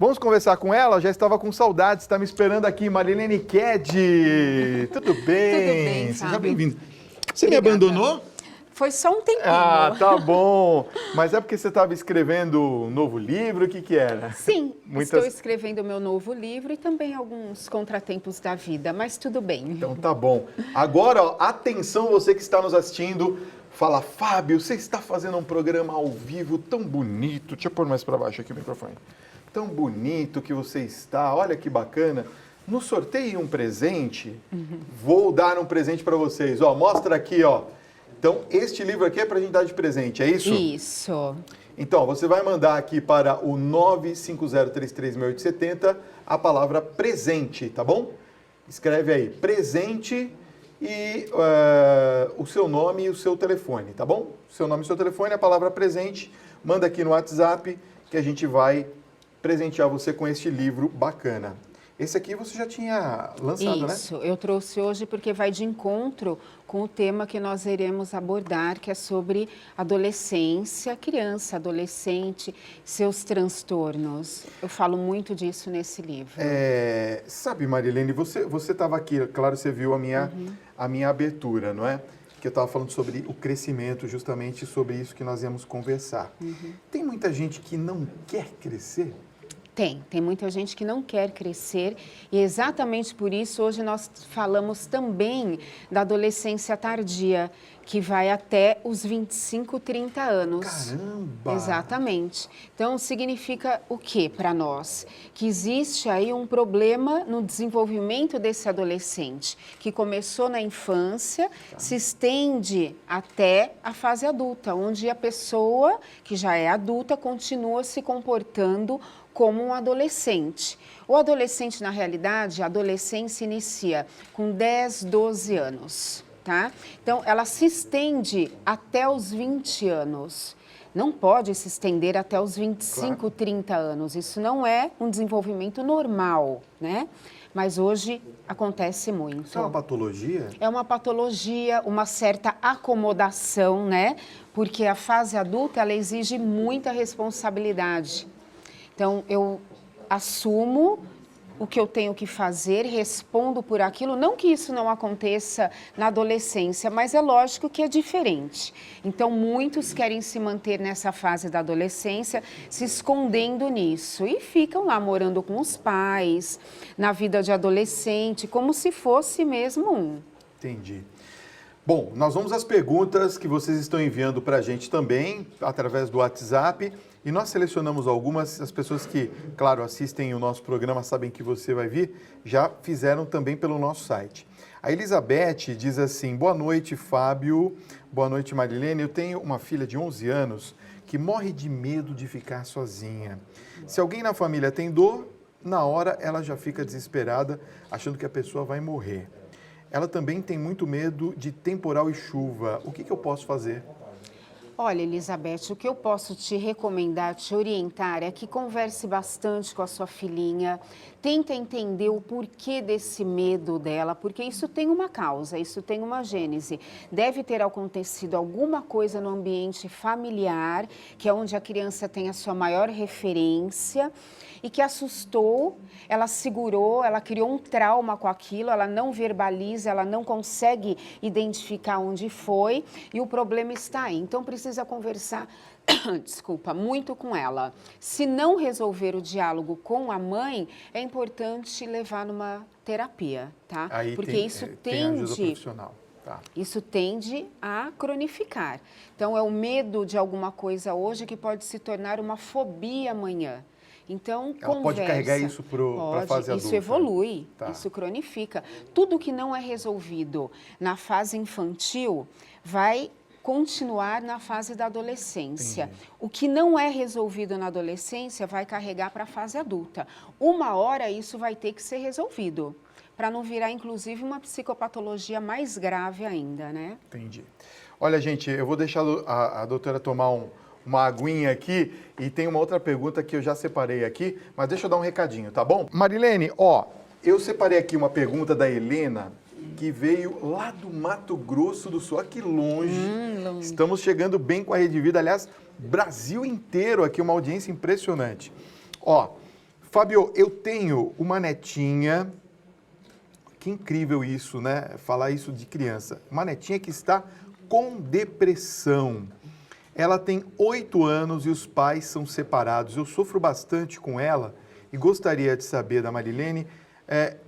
Vamos conversar com ela? Já estava com saudades, está me esperando aqui, Marilene Ked. Tudo bem? Tudo bem, Seja Fábio. bem-vindo. Você me Obrigada. abandonou? Foi só um tempinho. Ah, tá bom. Mas é porque você estava escrevendo um novo livro? O que que era? Sim, estou escrevendo o meu novo livro e também alguns contratempos da vida, mas tudo bem. Então tá bom. Agora, ó, atenção você que está nos assistindo. Fala, Fábio, você está fazendo um programa ao vivo tão bonito. Deixa eu pôr mais para baixo aqui o microfone. Tão bonito que você está. Olha que bacana. No sorteio um presente. Vou dar um presente para vocês. Ó, mostra aqui, ó. Então, este livro aqui é para a gente dar de presente, é isso? Isso. Então, você vai mandar aqui para o 950336870 a palavra presente, tá bom? Escreve aí, presente e o seu nome e o seu telefone, tá bom? Seu nome e seu telefone, a palavra presente, manda aqui no WhatsApp que a gente vai presentear você com este livro bacana. Esse aqui você já tinha lançado, né? Isso, eu trouxe hoje porque vai de encontro com o tema que nós iremos abordar, que é sobre adolescência, criança, adolescente, seus transtornos. Eu falo muito disso nesse livro. Sabe, Marilene, você estava aqui, claro, você viu a minha abertura, não é? Que eu estava falando sobre o crescimento, justamente sobre isso que nós íamos conversar. Tem muita gente que não quer crescer? Tem muita gente que não quer crescer e exatamente por isso hoje nós falamos também da adolescência tardia, que vai até os 25, 30 anos. Caramba! Exatamente. Então, significa o que para nós? Que existe aí um problema no desenvolvimento desse adolescente, que começou na infância, se estende até a fase adulta, onde a pessoa que já é adulta continua se comportando como um adolescente. O adolescente, na realidade, a adolescência inicia com 10, 12 anos, tá? Então, ela se estende até os 20 anos. Não pode se estender até os 25, Claro. 30 anos. Isso não é um desenvolvimento normal, né? Mas hoje acontece muito. Isso é uma patologia? É uma patologia, uma certa acomodação, né? Porque a fase adulta, ela exige muita responsabilidade. Então, eu assumo o que eu tenho que fazer, respondo por aquilo. Não que isso não aconteça na adolescência, mas é lógico que é diferente. Então, muitos querem se manter nessa fase da adolescência, se escondendo nisso. E ficam lá morando com os pais, na vida de adolescente, como se fosse mesmo um. Entendi. Bom, nós vamos às perguntas que vocês estão enviando para a gente também, através do WhatsApp. E nós selecionamos algumas, as pessoas que, claro, assistem o nosso programa, sabem que você vai vir, já fizeram também pelo nosso site. A Elizabeth diz assim, boa noite, Fábio, boa noite, Marilene. Eu tenho uma filha de 11 anos que morre de medo de ficar sozinha. Se alguém na família tem dor, na hora ela já fica desesperada, achando que a pessoa vai morrer. Ela também tem muito medo de temporal e chuva. O que eu posso fazer? Olha, Elizabeth, o que eu posso te recomendar, te orientar é que converse bastante com a sua filhinha, tenta entender o porquê desse medo dela, porque isso tem uma causa, isso tem uma gênese. Deve ter acontecido alguma coisa no ambiente familiar, que é onde a criança tem a sua maior referência, e que assustou, ela segurou, ela criou um trauma com aquilo, ela não verbaliza, ela não consegue identificar onde foi e o problema está aí. Então, precisa conversar, desculpa, muito com ela. Se não resolver o diálogo com a mãe, é importante levar numa terapia, tá? Aí porque isso tem ajuda tende... profissional. Tá. Isso tende a cronificar. Então, é o medo de alguma coisa hoje que pode se tornar uma fobia amanhã. Então, ela pode carregar isso para a fase adulta. Isso evolui, tá. Isso cronifica. Tudo que não é resolvido na fase infantil vai continuar na fase da adolescência. Entendi. O que não é resolvido na adolescência vai carregar para a fase adulta. Uma hora isso vai ter que ser resolvido, para não virar, inclusive, uma psicopatologia mais grave ainda, né? Entendi. Olha, gente, eu vou deixar a doutora tomar uma aguinha aqui e tem uma outra pergunta que eu já separei aqui, mas deixa eu dar um recadinho, tá bom? Marilene, ó, eu separei aqui uma pergunta da Helena, que veio lá do Mato Grosso do Sul, aqui longe. Estamos chegando bem com a Rede Vida, aliás, Brasil inteiro aqui, uma audiência impressionante. Ó, Fábio, eu tenho uma netinha, que incrível isso, né? Falar isso de criança. Uma netinha que está com depressão. Ela tem 8 anos e os pais são separados. Eu sofro bastante com ela e gostaria de saber da Marilene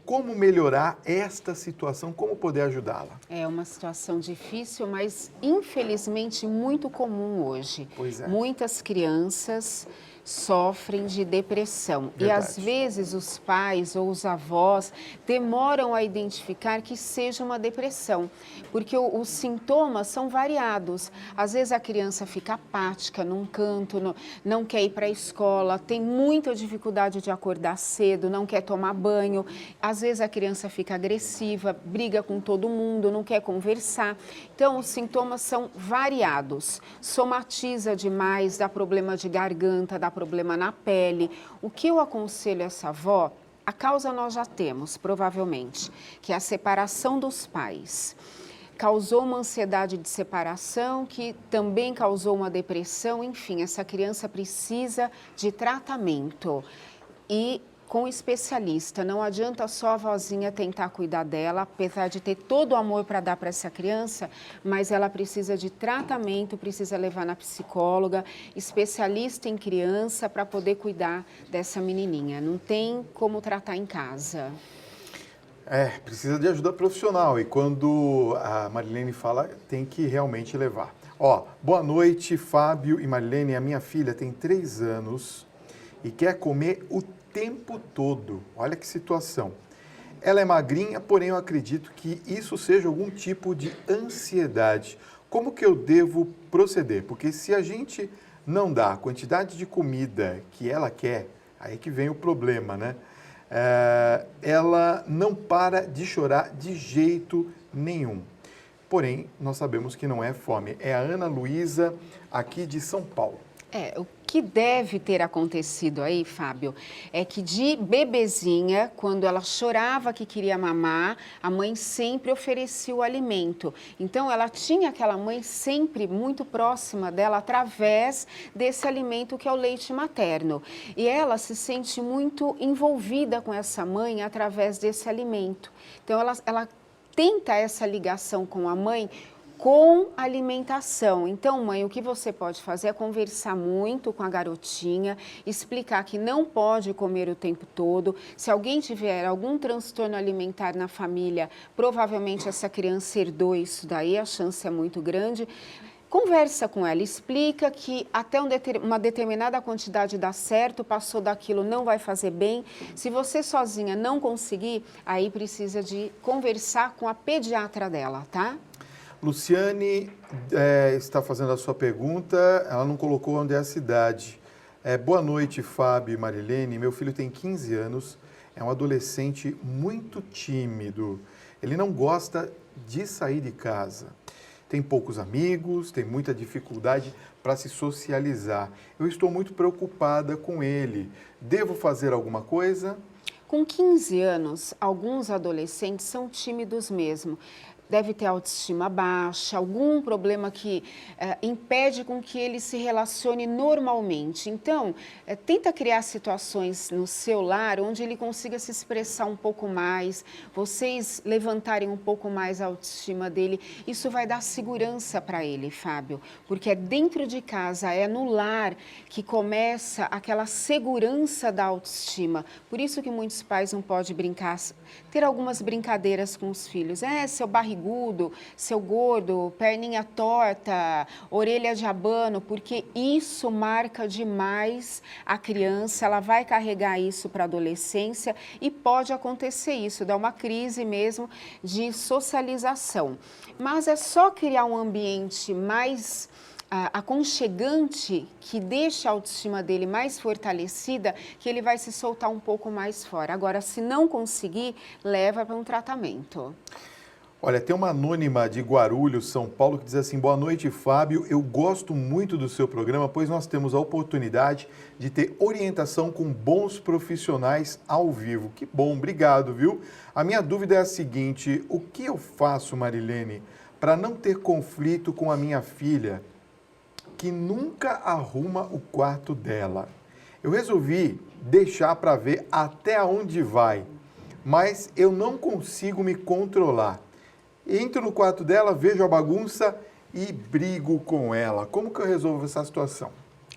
como melhorar esta situação, como poder ajudá-la. É uma situação difícil, mas infelizmente muito comum hoje. Pois é. Muitas crianças sofrem de depressão. Verdade. E às vezes os pais ou os avós demoram a identificar que seja uma depressão, porque os sintomas são variados. Às vezes a criança fica apática num canto, não quer ir para a escola, tem muita dificuldade de acordar cedo, não quer tomar banho. Às vezes a criança fica agressiva, briga com todo mundo, não quer conversar. Então os sintomas são variados. Somatiza demais, dá problema de garganta, dá problema na pele. O que eu aconselho essa avó, a causa nós já temos, provavelmente, que é a separação dos pais. Causou uma ansiedade de separação, que também causou uma depressão, enfim, essa criança precisa de tratamento. E com especialista, não adianta só a vozinha tentar cuidar dela, apesar de ter todo o amor para dar para essa criança, mas ela precisa de tratamento, precisa levar na psicóloga, especialista em criança para poder cuidar dessa menininha. Não tem como tratar em casa. Precisa de ajuda profissional e quando a Marilene fala, tem que realmente levar. Boa noite, Fábio e Marilene. A minha filha tem 3 anos e quer comer o tempo todo. Olha que situação. Ela é magrinha, porém eu acredito que isso seja algum tipo de ansiedade. Como que eu devo proceder? Porque se a gente não dá a quantidade de comida que ela quer, aí que vem o problema, né? Ela não para de chorar de jeito nenhum. Porém, nós sabemos que não é fome. É a Ana Luísa, aqui de São Paulo. O que deve ter acontecido aí, Fábio, é que de bebezinha, quando ela chorava que queria mamar, a mãe sempre oferecia o alimento. Então, ela tinha aquela mãe sempre muito próxima dela através desse alimento que é o leite materno. E ela se sente muito envolvida com essa mãe através desse alimento. Então, ela tenta essa ligação com a mãe com alimentação. Então, mãe, o que você pode fazer é conversar muito com a garotinha, explicar que não pode comer o tempo todo. Se alguém tiver algum transtorno alimentar na família, provavelmente essa criança herdou isso daí, a chance é muito grande. Conversa com ela, explica que até uma determinada quantidade dá certo, passou daquilo não vai fazer bem. Se você sozinha não conseguir, aí precisa de conversar com a pediatra dela, tá? Luciane está fazendo a sua pergunta, ela não colocou onde é a cidade. Boa noite, Fábio e Marilene. Meu filho tem 15 anos, é um adolescente muito tímido. Ele não gosta de sair de casa. Tem poucos amigos, tem muita dificuldade para se socializar. Eu estou muito preocupada com ele. Devo fazer alguma coisa? Com 15 anos, alguns adolescentes são tímidos mesmo. Deve ter autoestima baixa, algum problema que impede com que ele se relacione normalmente. Então, tenta criar situações no seu lar onde ele consiga se expressar um pouco mais, vocês levantarem um pouco mais a autoestima dele. Isso vai dar segurança para ele, Fábio, porque é dentro de casa, é no lar que começa aquela segurança da autoestima. Por isso que muitos pais não podem brincar, ter algumas brincadeiras com os filhos. Seu barrigudo, seu gordo, perninha torta, orelha de abano, porque isso marca demais a criança, ela vai carregar isso para a adolescência e pode acontecer isso, dar uma crise mesmo de socialização. Mas é só criar um ambiente mais aconchegante, que deixa a autoestima dele mais fortalecida, que ele vai se soltar um pouco mais fora. Agora, se não conseguir, leva para um tratamento. Olha, tem uma anônima de Guarulhos, São Paulo, que diz assim: boa noite, Fábio. Eu gosto muito do seu programa, pois nós temos a oportunidade de ter orientação com bons profissionais ao vivo. Que bom, obrigado, viu? A minha dúvida é a seguinte: o que eu faço, Marilene, para não ter conflito com a minha filha, que nunca arruma o quarto dela? Eu resolvi deixar para ver até onde vai, mas eu não consigo me controlar. Entro no quarto dela, vejo a bagunça e brigo com ela. Como que eu resolvo essa situação?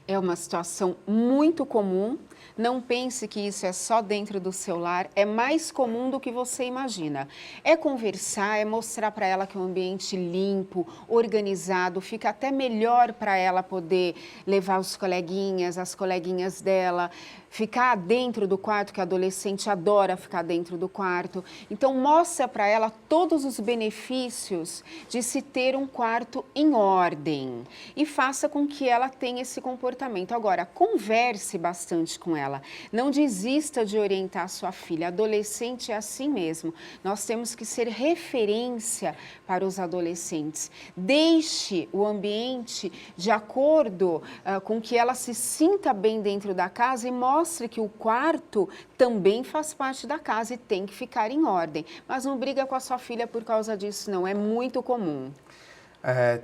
É uma situação muito comum. Não pense que isso é só dentro do seu lar, é mais comum do que você imagina. É conversar, é mostrar para ela que é um ambiente limpo, organizado, fica até melhor para ela poder levar os coleguinhas, as coleguinhas dela, ficar dentro do quarto, que a adolescente adora ficar dentro do quarto. Então, mostra para ela todos os benefícios de se ter um quarto em ordem e faça com que ela tenha esse comportamento. Agora, converse bastante com ela. Não desista de orientar a sua filha. Adolescente é assim mesmo. Nós temos que ser referência para os adolescentes. Deixe o ambiente de acordo com que ela se sinta bem dentro da casa e mostre que o quarto também faz parte da casa e tem que ficar em ordem. Mas não briga com a sua filha por causa disso, não. É muito comum.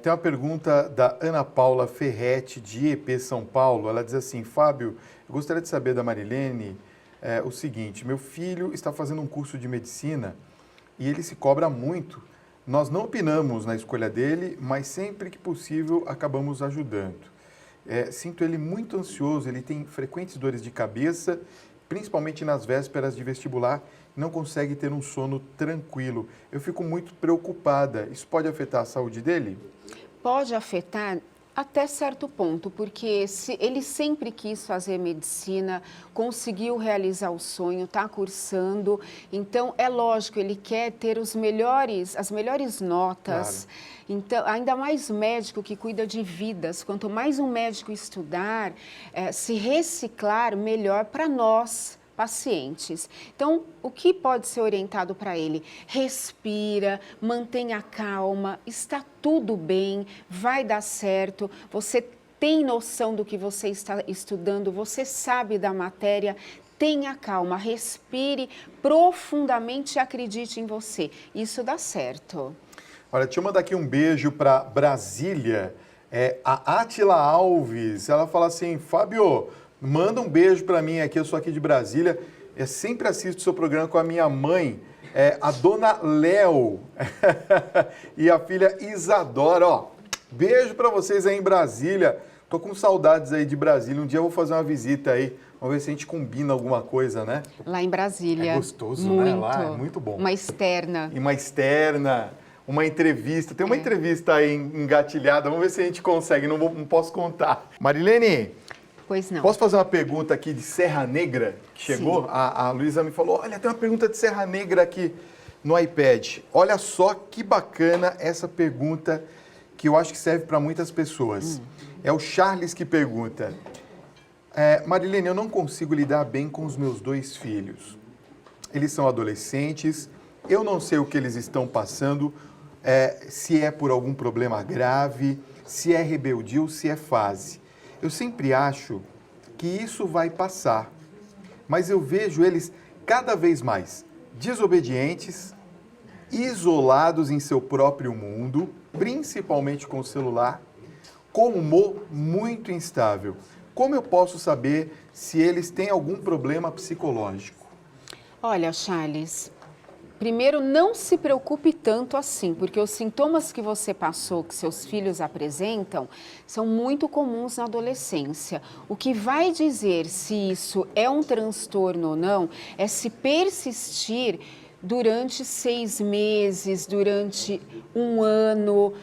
Tem uma pergunta da Ana Paula Ferretti, de EP São Paulo. Ela diz assim: Fábio, eu gostaria de saber da Marilene o seguinte: meu filho está fazendo um curso de medicina e ele se cobra muito. Nós não opinamos na escolha dele, mas sempre que possível acabamos ajudando. Sinto ele muito ansioso, ele tem frequentes dores de cabeça, principalmente nas vésperas de vestibular, não consegue ter um sono tranquilo. Eu fico muito preocupada. Isso pode afetar a saúde dele? Pode afetar até certo ponto, porque ele sempre quis fazer medicina, conseguiu realizar o sonho, está cursando, então é lógico, ele quer ter as melhores notas. Claro. Então, ainda mais médico que cuida de vidas, quanto mais um médico estudar, se reciclar, melhor para nós, pacientes. Então, o que pode ser orientado para ele? Respira, mantenha calma, está tudo bem, vai dar certo, você tem noção do que você está estudando, você sabe da matéria, tenha calma, respire profundamente e acredite em você. Isso dá certo. Olha, deixa eu mandar aqui um beijo para Brasília, a Átila Alves. Ela fala assim: Fábio, manda um beijo para mim aqui, eu sou aqui de Brasília. Eu sempre assisto o seu programa com a minha mãe, a dona Léo e a filha Isadora. Ó, beijo para vocês aí em Brasília. Tô com saudades aí de Brasília. Um dia eu vou fazer uma visita aí. Vamos ver se a gente combina alguma coisa, né? Lá em Brasília. É gostoso, muito, né? Lá é muito bom. Uma externa. E uma externa. Uma entrevista, tem uma entrevista aí engatilhada, vamos ver se a gente consegue, não posso contar. Marilene, pois não. Posso fazer uma pergunta aqui de Serra Negra, que chegou? A Luísa me falou, olha, tem uma pergunta de Serra Negra aqui no iPad. Olha só que bacana essa pergunta, que eu acho que serve para muitas pessoas. É o Charles que pergunta: Marilene, eu não consigo lidar bem com os meus 2 filhos. Eles são adolescentes, eu não sei o que eles estão passando, se é por algum problema grave, se é rebeldia ou se é fase. Eu sempre acho que isso vai passar, mas eu vejo eles cada vez mais desobedientes, isolados em seu próprio mundo, principalmente com o celular, com humor muito instável. Como eu posso saber se eles têm algum problema psicológico? Olha, Charles, primeiro, não se preocupe tanto assim, porque os sintomas que você passou, que seus filhos apresentam, são muito comuns na adolescência. O que vai dizer se isso é um transtorno ou não é se persistir durante 6 meses, durante 1 ano,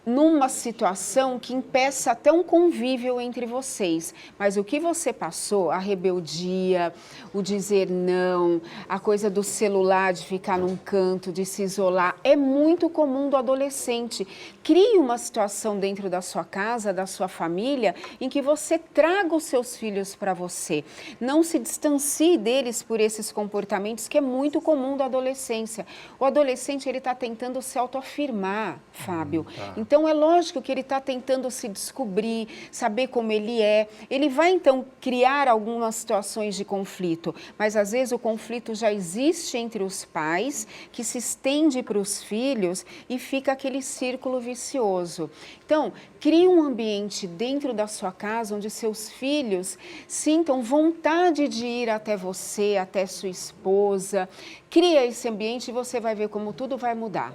numa situação que impeça até um convívio entre vocês. Mas o que você passou, a rebeldia, o dizer não, a coisa do celular, de ficar num canto, de se isolar, é muito comum do adolescente. Crie uma situação dentro da sua casa, da sua família, em que você traga os seus filhos para você. Não se distancie deles por esses comportamentos que é muito comum da adolescência. O adolescente, ele está tentando se autoafirmar, Fábio. Então, Então, é lógico que ele está tentando se descobrir, saber como ele é. Ele vai, então, criar algumas situações de conflito, mas, às vezes, o conflito já existe entre os pais, que se estende para os filhos e fica aquele círculo vicioso. Então, crie um ambiente dentro da sua casa onde seus filhos sintam vontade de ir até você, até sua esposa. Cria esse ambiente e você vai ver como tudo vai mudar.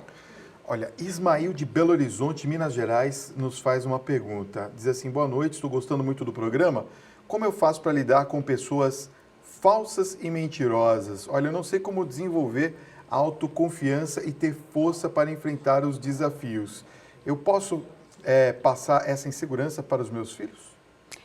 Olha, Ismael de Belo Horizonte, Minas Gerais, nos faz uma pergunta. Diz assim, boa noite, estou gostando muito do programa. Como eu faço para lidar com pessoas falsas e mentirosas? Olha, eu não sei como desenvolver autoconfiança e ter força para enfrentar os desafios. Eu posso passar essa insegurança para os meus filhos?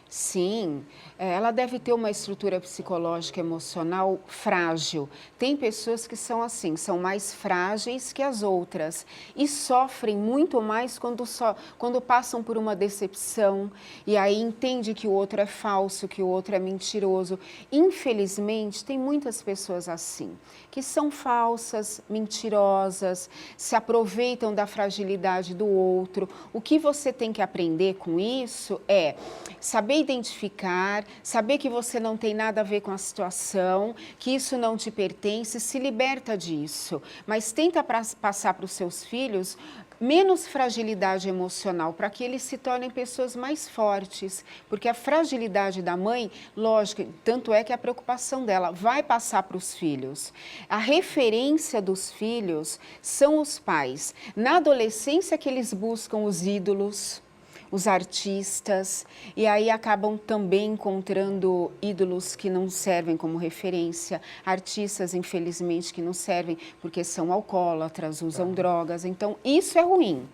Sim, ela deve ter uma estrutura psicológica emocional frágil. Tem pessoas que são assim, são mais frágeis que as outras e sofrem muito mais quando passam por uma decepção e aí entende que o outro é falso, que o outro é mentiroso. Infelizmente, tem muitas pessoas assim, que são falsas, mentirosas, se aproveitam da fragilidade do outro. O que você tem que aprender com isso é saber identificar, saber que você não tem nada a ver com a situação, que isso não te pertence, se liberta disso. Mas tenta passar para os seus filhos menos fragilidade emocional, para que eles se tornem pessoas mais fortes. Porque a fragilidade da mãe, lógico, tanto é que a preocupação dela vai passar para os filhos. A referência dos filhos são os pais. Na adolescência que eles buscam os ídolos, os artistas, e aí acabam também encontrando ídolos que não servem como referência, artistas, infelizmente, que não servem porque são alcoólatras, usam drogas. Então, isso é ruim,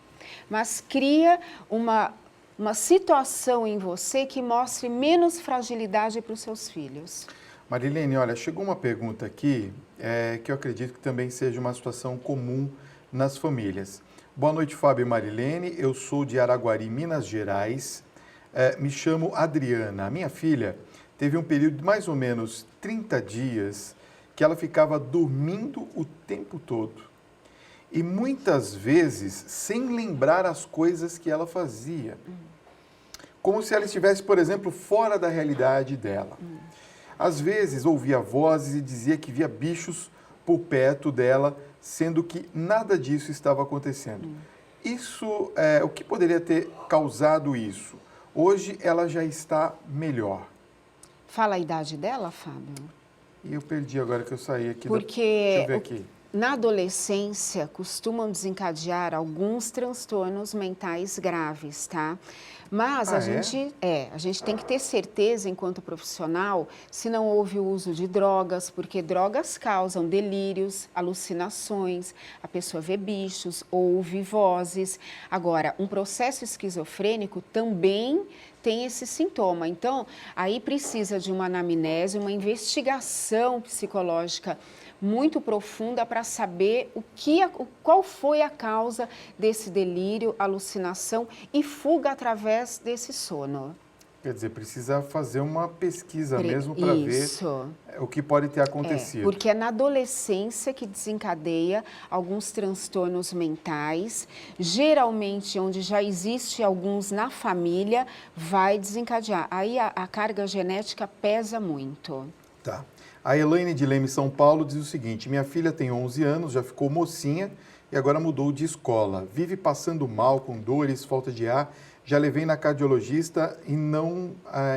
mas cria uma situação em você que mostre menos fragilidade para os seus filhos. Marilene, olha, chegou uma pergunta aqui que eu acredito que também seja uma situação comum nas famílias. Boa noite, Fábio e Marilene. Eu sou de Araguari, Minas Gerais. Me chamo Adriana. A minha filha teve um período de mais ou menos 30 dias que ela ficava dormindo o tempo todo. E muitas vezes sem lembrar as coisas que ela fazia. Como se ela estivesse, por exemplo, fora da realidade dela. Às vezes ouvia vozes e dizia que via bichos por perto dela, sendo que nada disso estava acontecendo. Isso, o que poderia ter causado isso? Hoje ela já está melhor. Fala a idade dela, Fábio? E eu perdi agora que eu saí aqui. Porque Deixa eu ver aqui. Na adolescência costumam desencadear alguns transtornos mentais graves, tá? Mas a gente tem que ter certeza, enquanto profissional, se não houve o uso de drogas, porque drogas causam delírios, alucinações, a pessoa vê bichos, ouve vozes. Agora, um processo esquizofrênico também tem esse sintoma. Então, aí precisa de uma anamnese, uma investigação psicológica muito profunda para saber qual foi a causa desse delírio, alucinação e fuga através desse sono. Quer dizer, precisa fazer uma pesquisa mesmo para ver o que pode ter acontecido. Porque é na adolescência que desencadeia alguns transtornos mentais, geralmente onde já existe alguns na família, vai desencadear. Aí a carga genética pesa muito. Tá. A Elaine de Leme, São Paulo, diz o seguinte: minha filha tem 11 anos, já ficou mocinha e agora mudou de escola. Vive passando mal, com dores, falta de ar. Já levei na cardiologista e não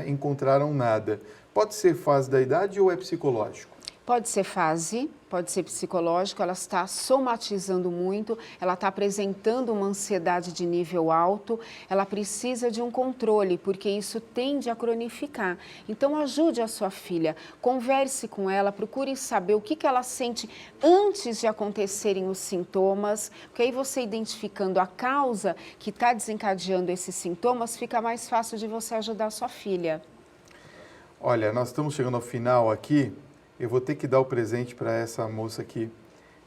encontraram nada. Pode ser fase da idade ou é psicológico? Pode ser fase, pode ser psicológico, ela está somatizando muito, ela está apresentando uma ansiedade de nível alto, ela precisa de um controle, porque isso tende a cronificar. Então, ajude a sua filha, converse com ela, procure saber o que ela sente antes de acontecerem os sintomas, porque aí você identificando a causa que está desencadeando esses sintomas, fica mais fácil de você ajudar a sua filha. Olha, nós estamos chegando ao final aqui. Eu vou ter que dar o presente para essa moça aqui.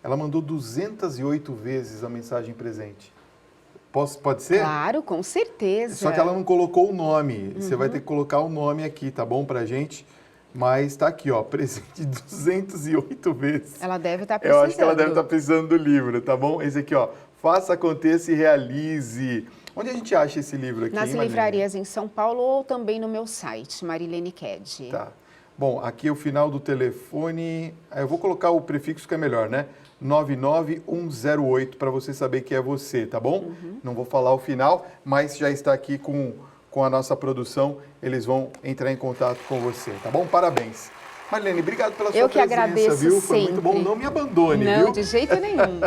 Ela mandou 208 vezes a mensagem presente. Pode ser? Claro, com certeza. Só que ela não colocou o nome. Você vai ter que colocar o nome aqui, tá bom, pra gente? Mas está aqui, ó, presente 208 vezes. Ela deve estar precisando. Eu acho que ela deve estar precisando do livro, tá bom? Esse aqui, ó, faça, aconteça e realize. Onde a gente acha esse livro aqui, Nas hein, Marilene? livrarias em São Paulo ou também no meu site, Marilene Ked. Tá. Bom, aqui é o final do telefone, eu vou colocar o prefixo que é melhor, né? 99108 para você saber que é você, tá bom? Não vou falar o final, mas já está aqui com a nossa produção, eles vão entrar em contato com você, tá bom? Parabéns. Marilene, obrigado pela sua Eu que presença, agradeço viu? Foi muito sempre. bom, não me abandone, Não, viu? de jeito nenhum.